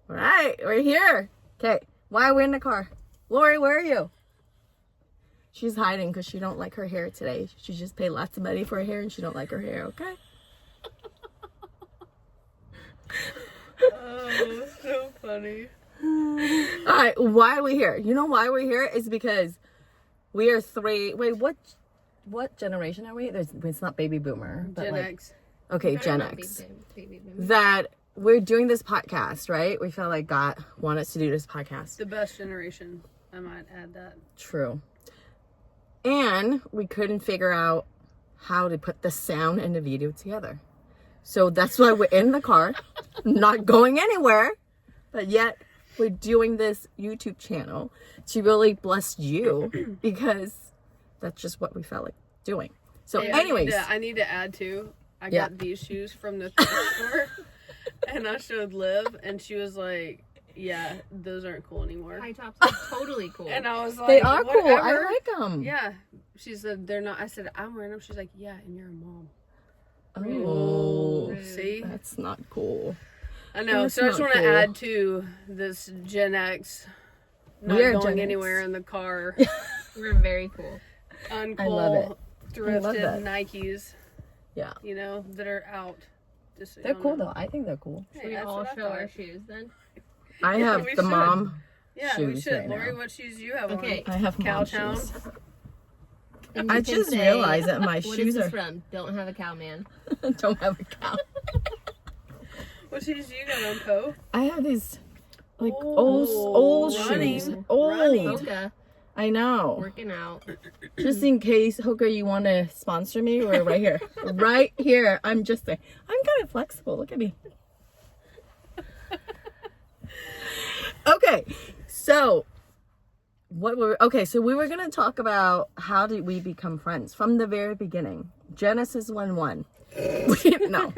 All right, we're here. Okay, why are we in the car? Lori, where are you? She's hiding because she don't like her hair today. She just paid lots of money for her hair and she don't like her hair, okay? Oh, so funny. All right, why are we here? You know why we're here? It's because we are three. Wait, what generation are we? It's not baby boomer. But Gen like, X. Okay, Gen X. Baby boomer. That we're doing this podcast, right? We felt like God wanted us to do this podcast. The best generation. I might add that. True. And we couldn't figure out how to put the sound and the video together. So that's why we're in the car, not going anywhere, but yet we're doing this YouTube channel to really bless you because that's just what we felt like doing. So Hey, anyways. I need to add too. I Yeah. got these shoes from the thrift store and I showed Liv and she was like, yeah, those aren't cool animore. High tops are totally cool. And I was like, They are cool. I whatever. like them. Yeah. She said, they're not. I said, I'm wearing them. She's like, yeah, and you're a mom. Oh, See? that's not cool. I know. That's So I just not want to cool. add to this Gen X not We are going Gen X. anywhere in the car. We're very cool. Uncool, I love it. thrifted that. Nikes, Yeah. you know, that are out. Just so They're y'all cool know. though. I think they're cool. Hey, Should we that's all what I show thought. our shoes then? I Yeah, have we the should. mom Yeah, we shoes should. right Lori, now. what shoes do you have Okay. I have mom Cowtown? shoes. And I you can just say, realized that my what shoes is this are from? Don't have a cow, man. don't have a cow. What shoes do you got on, Poe? I have these like Ooh, old running, shoes. Old. running. Hoka, I know. working out. Just in case, Hooker, you want to sponsor me, we're right here. Right here. I'm just saying. I'm kind of flexible. Look at me. Okay. So so we were going to talk about how did we become friends from the very beginning. Genesis 1:1. No.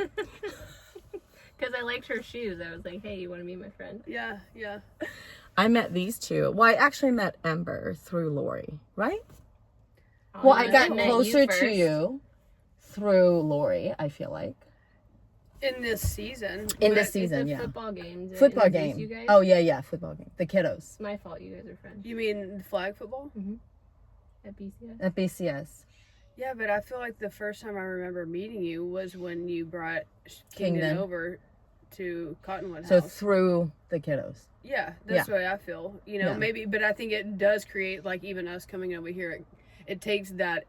Because I liked her shoes. I was like, hey, you want to be my friend? Yeah, yeah. I met these two. Well, I actually met Ember through Lori, right? Well, I got met closer to first. you through Lori, I feel like. In this season. In but this season, The yeah. football games. Did I Football introduce game. You guys? Oh, yeah, football game. The kiddos. It's my fault. You guys are friends. You mean flag football? At BCS. At BCS. Yeah, but I feel like the first time I remember meeting you was when you brought Kingdon Kingdon. over to Cottonwood So House. through the kiddos. Yeah, that's Yeah. the way I feel. You know, Yeah. maybe, but I think it does create, like, even us coming over here, it takes that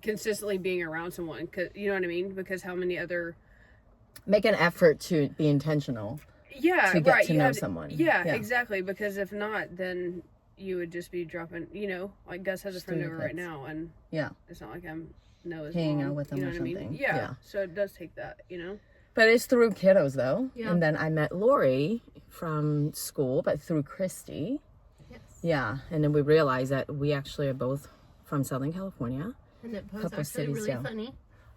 consistently being around someone. 'Cause, you know what I mean? Because how many other... Make an effort to be intentional. Yeah, To get right. to you know have someone. Yeah, Yeah. exactly. Because if not, then you would just be dropping, you know, like Gus has a Just friend do your over right kids. now, and Yeah. it's not like I'm know his Hanging mom, out with him you know or what I mean? something. Yeah. Yeah. So it does take that, you know? But it's through kiddos, though. Yeah. And then I met Lori from school, but through Christy. Yes. Yeah. And then we realized that we actually are both from Southern California. And that Poe's Couple actually cities really down. funny.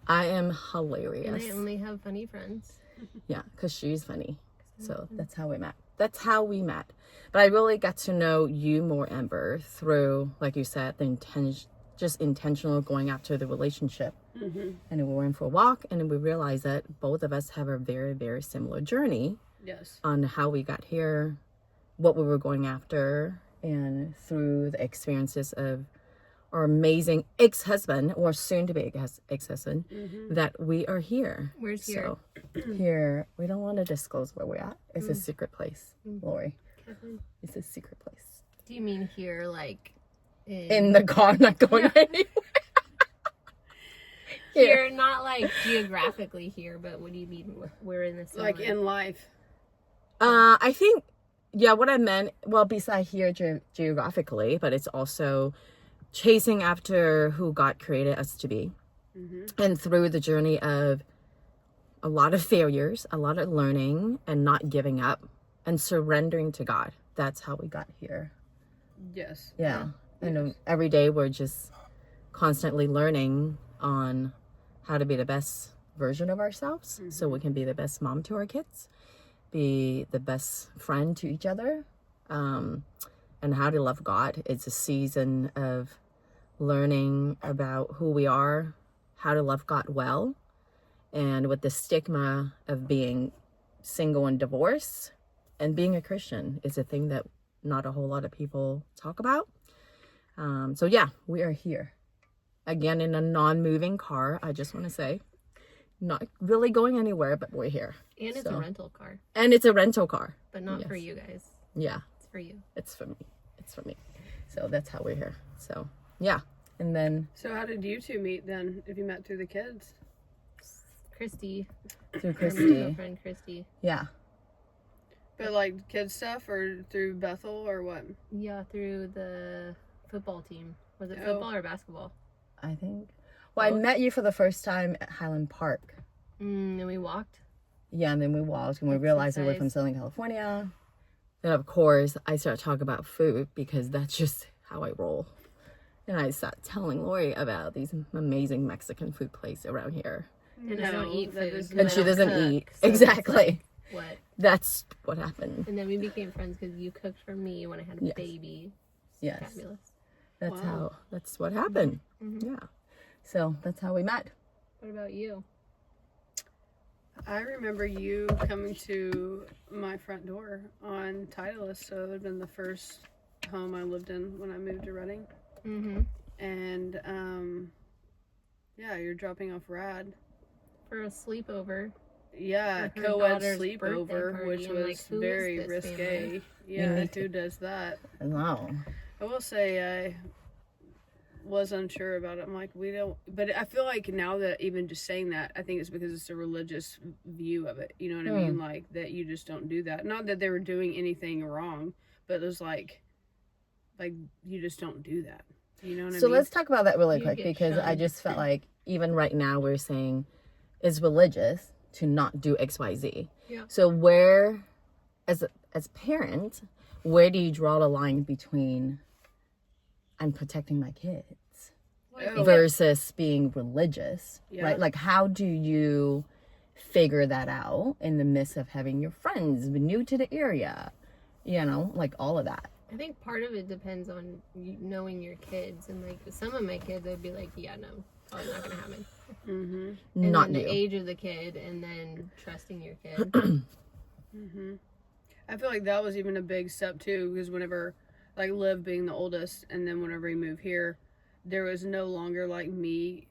I am And hilarious. I only have funny friends. Yeah, because she's funny. So that's how we met. That's how we met. But I really got to know you more, Ember, through, like you said, the just intentional going after the relationship. Mm-hmm. And then we went for a walk, and then we realized that both of us have a very, very similar journey Yes. on how we got here, what we were going after, and through the experiences of our amazing ex-husband, or soon-to-be ex-husband, Mm-hmm. that we are here. Where's here? So here, we don't want to disclose where we're at. It's a secret place, Lori. It's a secret place. Do you mean here, like In the car, not going anywhere. here, not like geographically here, but what do you mean? We're in this Like in life. I think, yeah, what I meant, well, besides here geographically, but it's also chasing after who God created us to be. Mm-hmm. And through the journey of a lot of failures, a lot of learning, and not giving up and surrendering to God. That's how we got here. Yes. Yeah. And every day we're just constantly learning on how to be the best version of ourselves, so we can be the best mom to our kids, be the best friend to each other, and how to love God. It's a season of learning about who we are, how to love God well, and with the stigma of being single and divorced, And being a Christian is a thing that not a whole lot of people talk about. So yeah, we are here. Again, in a non-moving car, I just want to say. Not really going anywhere, but we're here. And it's a rental car. And it's a rental car. But not for you guys. Yeah. It's for you. It's for me. It's for me. So that's how we're here. So, yeah. And then... So how did you two meet then, if you met through the kids? Christy. Through My Christy. girlfriend, Christy. Yeah. But like kid stuff or through Bethel or what? Yeah, through the football team. Was it football or basketball? I think. Well, I met you for the first time at Highland Park. And we walked. Yeah, and then we walked and we realized we were from Southern California. Then, of course, I started talking about food because that's just how I roll. And I started telling Lori about these amazing Mexican food places around here. And I don't eat food. And she doesn't eat. So Exactly. What? That's what happened. And then we became friends because you cooked for me when I had a baby. Yes. Fabulous. That's what happened. Mm-hmm. Yeah. So that's how we met. What about you? I remember you coming to my front door on Titleist, so it would have been the first home I lived in when I moved to Reading. Mm-hmm. And yeah, you're dropping off Rad For a sleepover. Yeah, for her co-ed daughter's birthday sleepover, party. which I'm was like, who is very this risque. family? Yeah, who does that? Wow. I will say I was unsure about it. I'm like, we don't, but I feel like now that even just saying that, I think it's because it's a religious view of it. You know what I mean? Like that you just don't do that. Not that they were doing anything wrong, but it was like you just don't do that. You know what I mean? So let's talk about that really You quick get because I shunned. just felt like even right now we're saying it's religious to not do XYZ. Yeah. So where, as parents, where do you draw the line between I'm protecting my kids versus being religious, right? Like how do you figure that out in the midst of having your friends new to the area, you know, like all of that? I think part of it depends on knowing your kids. And like some of my kids, I'd be like, yeah, no, probably not going to happen. Mm-hmm. And Not then the you. age of the kid and then trusting your kid. Mm-hmm. I feel like that was even a big step too, because whenever, like Liv being the oldest, and then whenever we moved here, there was no longer like me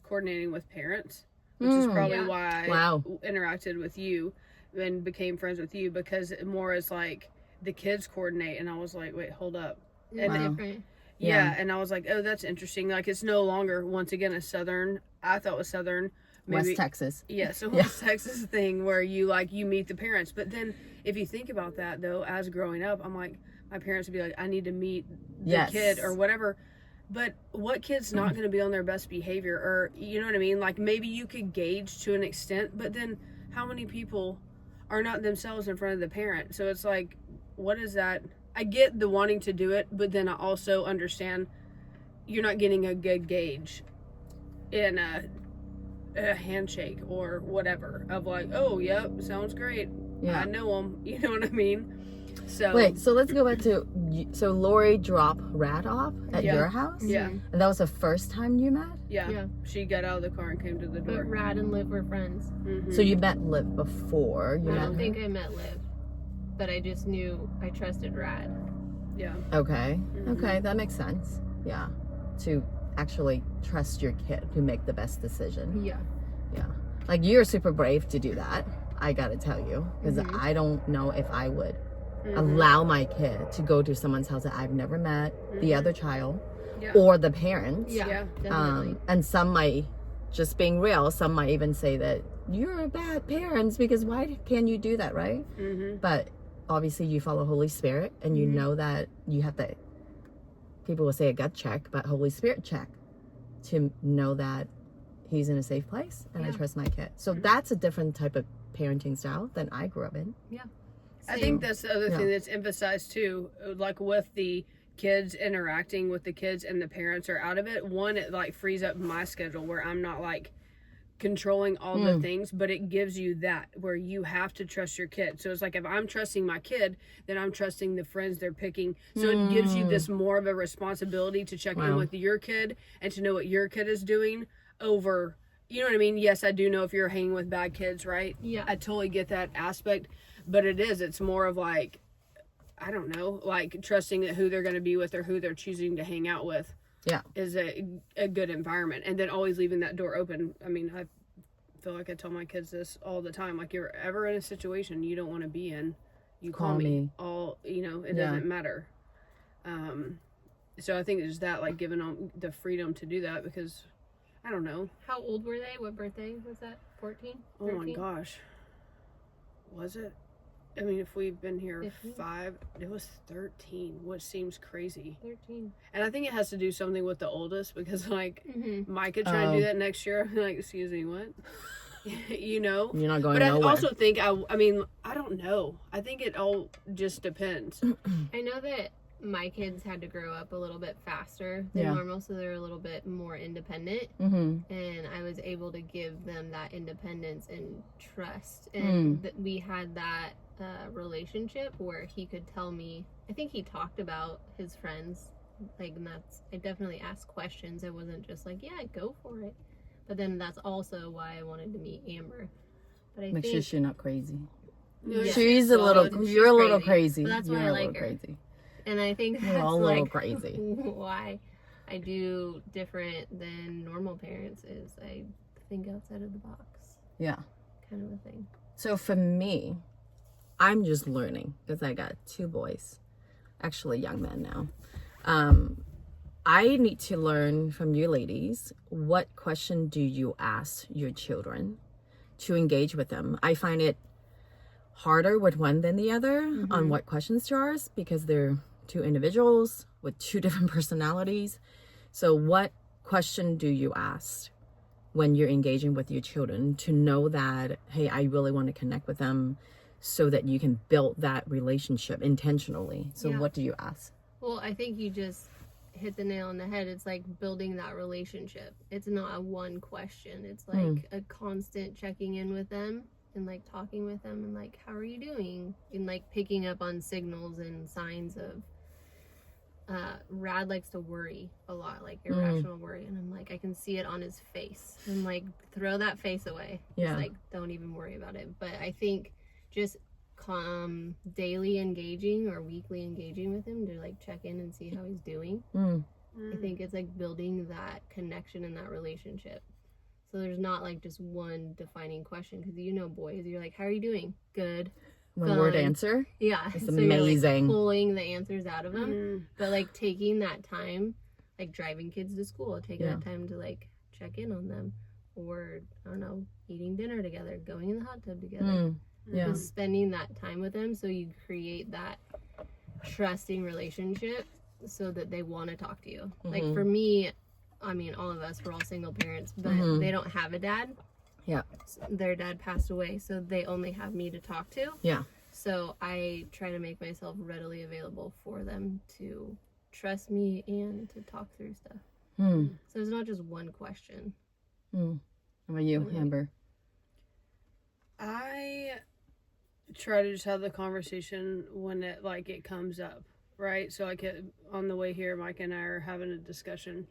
coordinating with parents, which is probably why I interacted with you and became friends with you, because it more is like the kids coordinate, and I was like, wait, hold up. And And different. yeah, and I was like, oh, that's interesting. Like it's no longer, once again, a Southern, I thought was Southern. Maybe, West Texas. yeah, so West Texas thing where you meet the parents. But then if you think about that though, as growing up, I'm like, my parents would be like, I need to meet the kid or whatever. But what kid's not going to be on their best behavior? Or, you know what I mean? Like maybe you could gauge to an extent, but then how many people are not themselves in front of the parent? So it's like, what is that? I get the wanting to do it, but then I also understand you're not getting a good gauge in a handshake or whatever of like, oh, yep, sounds great. Yeah. I know them. You know what I mean? So Wait, so let's go back to, so Lori dropped Rad off at your house? Yeah. And that was the first time you met? Yeah. She got out of the car and came to the door. But Rad and Liv were friends. Mm-hmm. So you met Liv before you I met don't her? think I met Liv. But I just knew I trusted Rad. Yeah. Okay. Okay, that makes sense. Yeah. To actually trust your kid to make the best decision. Yeah. Yeah. Like you're super brave to do that. I gotta tell you. Because I don't know if I would allow my kid to go to someone's house that I've never met, the other child, or the parents. Yeah, definitely. And some might, just being real, some might even say that you're a bad parents because why can you do that, right? Mm-hmm. But obviously you follow Holy Spirit and you know that you have to, people will say a gut check, but Holy Spirit check to know that he's in a safe place and I trust my kid. So that's a different type of parenting style than I grew up in. Yeah. I think that's the other thing that's emphasized too, like with the kids interacting with the kids and the parents are out of it. One, it like frees up my schedule where I'm not like controlling all the things, but it gives you that where you have to trust your kid. So it's like if I'm trusting my kid, then I'm trusting the friends they're picking. So it gives you this more of a responsibility to check in with your kid and to know what your kid is doing over, you know what I mean? Yes, I do know if you're hanging with bad kids, right? Yeah. I totally get that aspect. But it's more of like, I don't know, like trusting that who they're going to be with or who they're choosing to hang out with is a good environment. And then always leaving that door open. I mean, I feel like I tell my kids this all the time. Like, you're ever in a situation you don't want to be in, you call me. It doesn't matter. So I think it's that, like, giving them the freedom to do that, because I don't know. How old were they? What birthday was that? 14? 13? Oh my gosh. Was it? I mean, if we've been here 15? 5, it was 13, which seems crazy. 13. And I think it has to do something with the oldest, because, like, Mm-hmm. Micah trying to do that next year. I'm like, excuse me, what? You know? You're not going but nowhere. I also think, I mean, I don't know. I think it all just depends. I know that my kids had to grow up a little bit faster than normal, so they're a little bit more independent. Mm-hmm. And I was able to give them that independence and trust. And we had that relationship where he could tell me, I think he talked about his friends, like, and I definitely asked questions. I wasn't just like, yeah, go for it. But then that's also why I wanted to meet Amber. But I Make think sure she's not crazy. Yeah. She's a little, you're a little crazy. But that's why you're I a like little her. crazy. And I think You're that's all a little like crazy. why I do different than normal parents is I think outside of the box. Yeah. Kind of a thing. So for me, I'm just learning, because I got 2 boys, actually young men now. I need to learn from you ladies, what question do you ask your children to engage with them? I find it harder with one than the other on what questions to ask, because they're 2 individuals with 2 different personalities. So what question do you ask when you're engaging with your children to know that, hey, I really want to connect with them, so that you can build that relationship intentionally? So what do you ask? Well, I think you just hit the nail on the head. It's like building that relationship. It's not a one question. It's like a constant checking in with them and like talking with them and like, how are you doing? And like picking up on signals and signs of Rad likes to worry a lot, like irrational worry, and I'm like, I can see it on his face. I'm like, throw that face away. Yeah. It's like, don't even worry about it. But I think just daily engaging or weekly engaging with him to like check in and see how he's doing. I think it's like building that connection and that relationship. So there's not like just one defining question, because boys, you're like, how are you doing? Good. One word answer. Yeah, it's so amazing. You're, like, pulling the answers out of them, but like taking that time, like driving kids to school, taking that time to like check in on them, or I don't know, eating dinner together, going in the hot tub together. Just spending that time with them, so you create that trusting relationship so that they want to talk to you. Like for me, I mean, all of us, we're all single parents, but they don't have a dad. Yeah. Their dad passed away, so they only have me to talk to. Yeah. So I try to make myself readily available for them to trust me and to talk through stuff. So it's not just one question. How about you, Amber? I try to just have the conversation when it comes up, right? So like on the way here, Mike and I are having a discussion.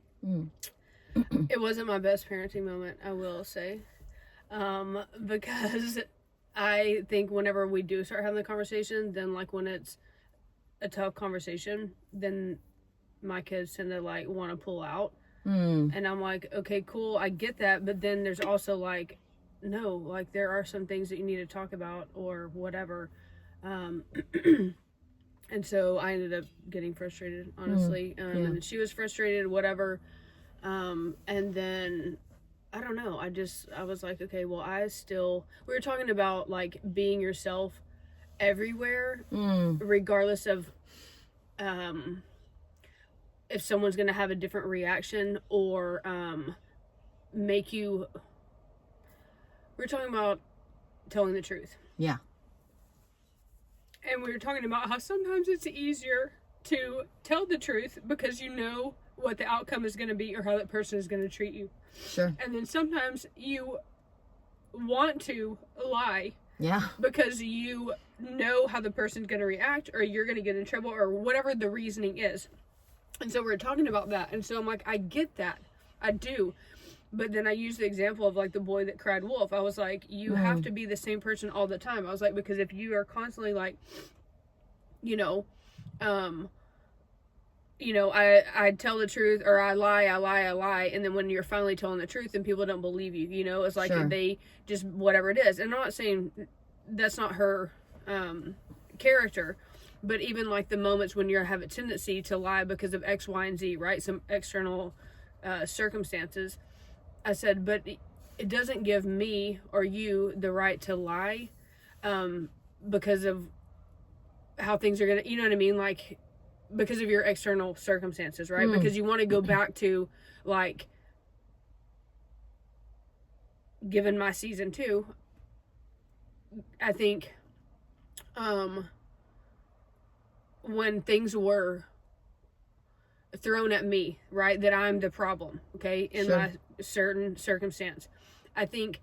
It wasn't my best parenting moment, I will say, because I think whenever we do start having the conversation, then like when it's a tough conversation, then my kids tend to like want to pull out, and I'm like, okay, cool, I get that, but then there's also like, no, like there are some things that you need to talk about or whatever. And so I ended up getting frustrated, honestly. And she was frustrated, whatever. And then I don't know. I was like, okay, well, we were talking about like being yourself everywhere, regardless of, if someone's going to have a different reaction or, make you. We were talking about telling the truth. Yeah. And we were talking about how sometimes it's easier to tell the truth because you know what the outcome is going to be or how that person is going to treat you. Sure. And then sometimes you want to lie. Yeah. Because you know how the person's going to react or you're going to get in trouble or whatever the reasoning is. And so we're talking about that. And so I'm like, I get that. I do. But then I used the example of like the boy that cried wolf. I was like, you have to be the same person all the time. I was like, because if you are constantly like, you know, I tell the truth, or I lie, and then when you're finally telling the truth and people don't believe you, you know, it's like they just, whatever it is. And I'm not saying that's not her character, but even like the moments when you have a tendency to lie because of X, Y, and Z, right? Some external circumstances. I said, but it doesn't give me or you the right to lie because of how things are gonna, you know what I mean? Like, because of your external circumstances, right? Because you want to go back to, like, given my season 2, I think, when things were thrown at me, right, that I'm the problem, okay, in my certain circumstance, I think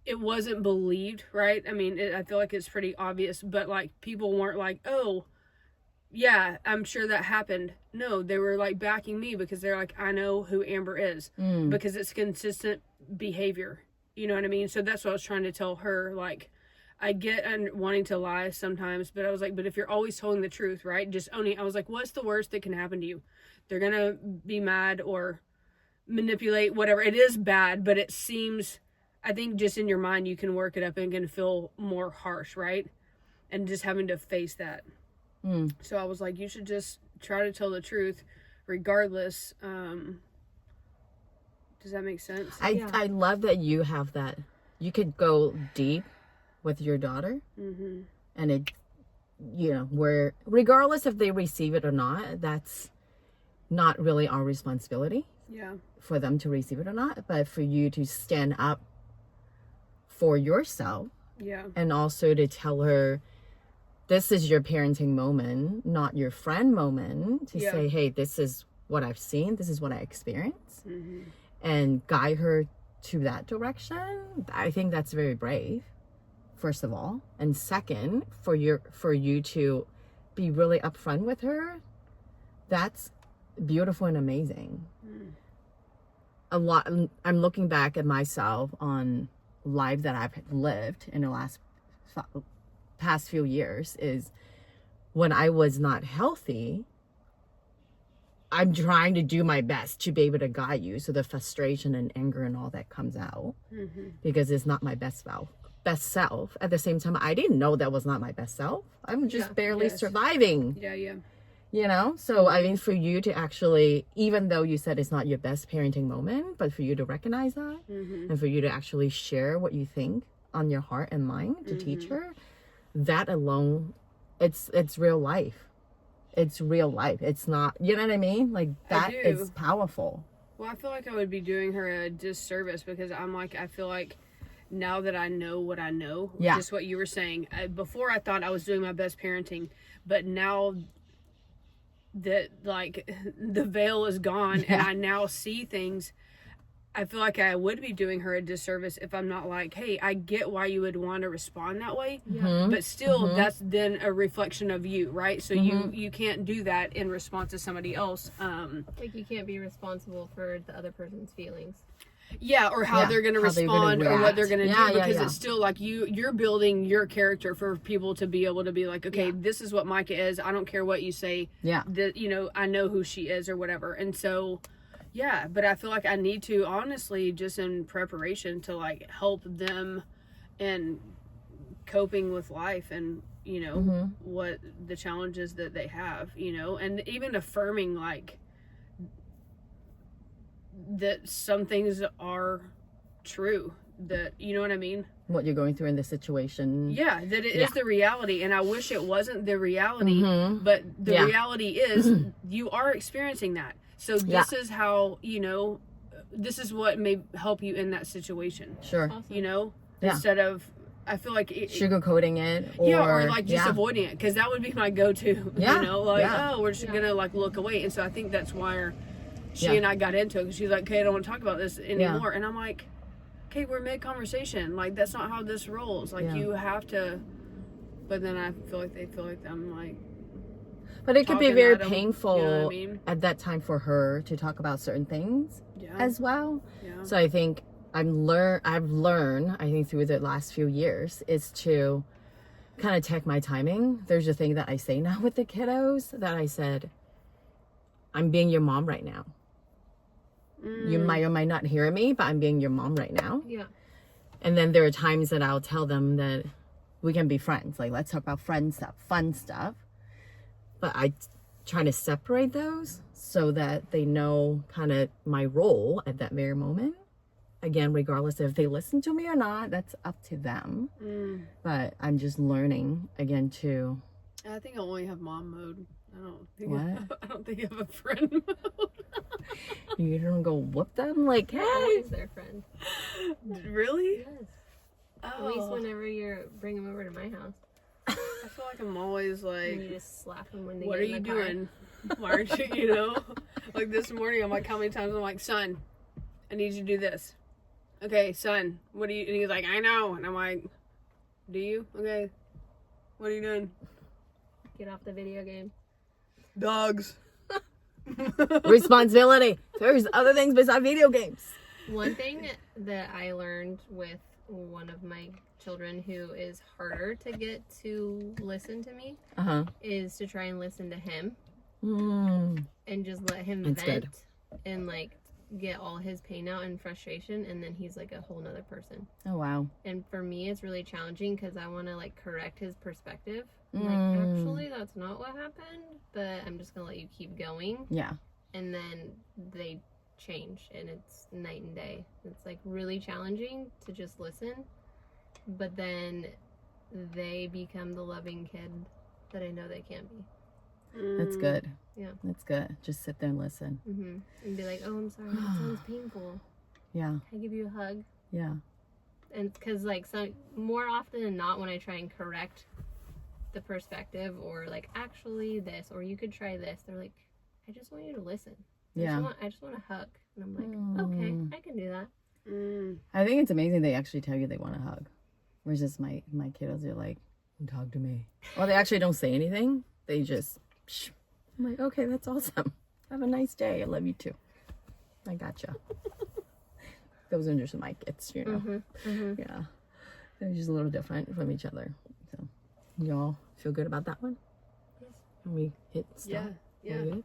it wasn't believed, right? I mean, I feel like it's pretty obvious, but, like, people weren't like, oh, yeah, I'm sure that happened. No, they were like backing me because they're like, I know who Amber is because it's consistent behavior. You know what I mean? So that's what I was trying to tell her. Like, I get wanting to lie sometimes, but I was like, but if you're always telling the truth, right? Just owning. I was like, what's the worst that can happen to you? They're going to be mad or manipulate, whatever. It is bad, but it seems, I think just in your mind, you can work it up and can feel more harsh, right? And just having to face that. So I was like, you should just try to tell the truth regardless. Does that make sense? I love that you have that. You could go deep with your daughter. And it, you know, where regardless if they receive it or not, that's not really our responsibility. Yeah. For them to receive it or not, but for you to stand up for yourself. Yeah. And also to tell her, this is your parenting moment, not your friend moment, to say, hey, this is what I've seen, this is what I experienced, and guide her to that direction. I think that's very brave, first of all. And second, for you to be really upfront with her, that's beautiful and amazing. A lot, I'm looking back at myself on life that I've lived in the past few years, is when I was not healthy, I'm trying to do my best to be able to guide you, so the frustration and anger and all that comes out, because it's not my best self. At the same time, I didn't know that was not my best self. I'm just barely surviving. You know, so I mean, for you to actually, even though you said it's not your best parenting moment, but for you to recognize that, and for you to actually share what you think on your heart and mind to teach her, that alone, it's real life. It's real life. It's not, you know what I mean? Like, that is powerful. Well, I feel like I would be doing her a disservice, because I'm like, I feel like now that I know what I know, just what you were saying, before I thought I was doing my best parenting, but now that, like, the veil is gone and I now see things, I feel like I would be doing her a disservice if I'm not like, hey, I get why you would want to respond that way, but still that's then a reflection of you, right? So you can't do that in response to somebody else. Like, you can't be responsible for the other person's feelings. Yeah, or how they're going to respond or what they're going to do, because it's still like you're building your character for people to be able to be like, okay, this is what Micah is. I don't care what you say. That, you know, I know who she is or whatever. And so, yeah, but I feel like I need to, honestly, just in preparation to, like, help them in coping with life and, you know, what the challenges that they have, you know, and even affirming, like, that some things are true, that, you know what I mean? What you're going through in this situation. Yeah, that it is the reality, and I wish it wasn't the reality, but the reality is you are experiencing that. So this is how, you know, this is what may help you in that situation. Sure. Awesome. You know, instead of, I feel like sugarcoating it, or like just avoiding it, because that would be my go-to. You know, like, oh, we're just gonna, like, look away. And so I think that's why she and I got into it, because she's like, okay, I don't want to talk about this anymore. And I'm like, okay, we're mid-conversation. Like, that's not how this rolls. Like, you have to. But then I feel like they feel like I'm like, But it could be talking very at 'em, painful you know what I mean? at that time for her to talk about certain things Yeah. as well. Yeah. So I think I've learned, I think through the last few years, is to kind of take my timing. There's a thing that I say now with the kiddos that I said, I'm being your mom right now. You might or might not hear me, but I'm being your mom right now. Yeah. And then there are times that I'll tell them that we can be friends. Like, let's talk about friend stuff, fun stuff. But I try to separate those so that they know kind of my role at that very moment. Again, regardless if they listen to me or not, that's up to them. But I'm just learning again to. I think I only have mom mode. I don't think What? I don't think I have a friend mode. You don't go whoop them like, hey. Always their friend. Really? Yes. At Oh. least whenever you bring them over to my house. I feel like I'm always And you like, just slap them when they what get are in you the car. doing? Why aren't you, you know? Like this morning, I'm like, how many times I'm like, son, I need you to do this. Okay, son, what do you, and he's like, I know. And I'm like, do you? Okay. What are you doing? Get off the video game. Dogs. Responsibility. There's other things besides video games. One thing that I learned with one of my children who is harder to get to listen to me is to try and listen to him and just let him That's vent good. and like get all his pain out and frustration, and then he's like a whole nother person. Oh, wow. And for me, it's really challenging because I want to like correct his perspective. I'm like, actually, that's not what happened, but I'm just gonna let you keep going. Yeah. And then they change, and it's night and day. It's like really challenging to just listen, but then they become the loving kid that I know they can be. That's good. Yeah. That's good. Just sit there and listen. And be like, oh, I'm sorry, that sounds painful. Yeah. Can I give you a hug? Yeah. And because like more often than not, when I try and correct the perspective or like actually this, or you could try this, they're like, I just want you to listen. I just want a hug. And I'm like, okay, I can do that. I think it's amazing they actually tell you they want a hug. Versus my kiddos are like, talk to me. Well, they actually don't say anything. They just, psh. I'm like, okay, that's awesome. Have a nice day. I love you too. I gotcha. Those are just my kids, you know. Yeah. They're just a little different from each other. So, y'all feel good about that one? Yes. Can we hit stop? Yeah. Are we good?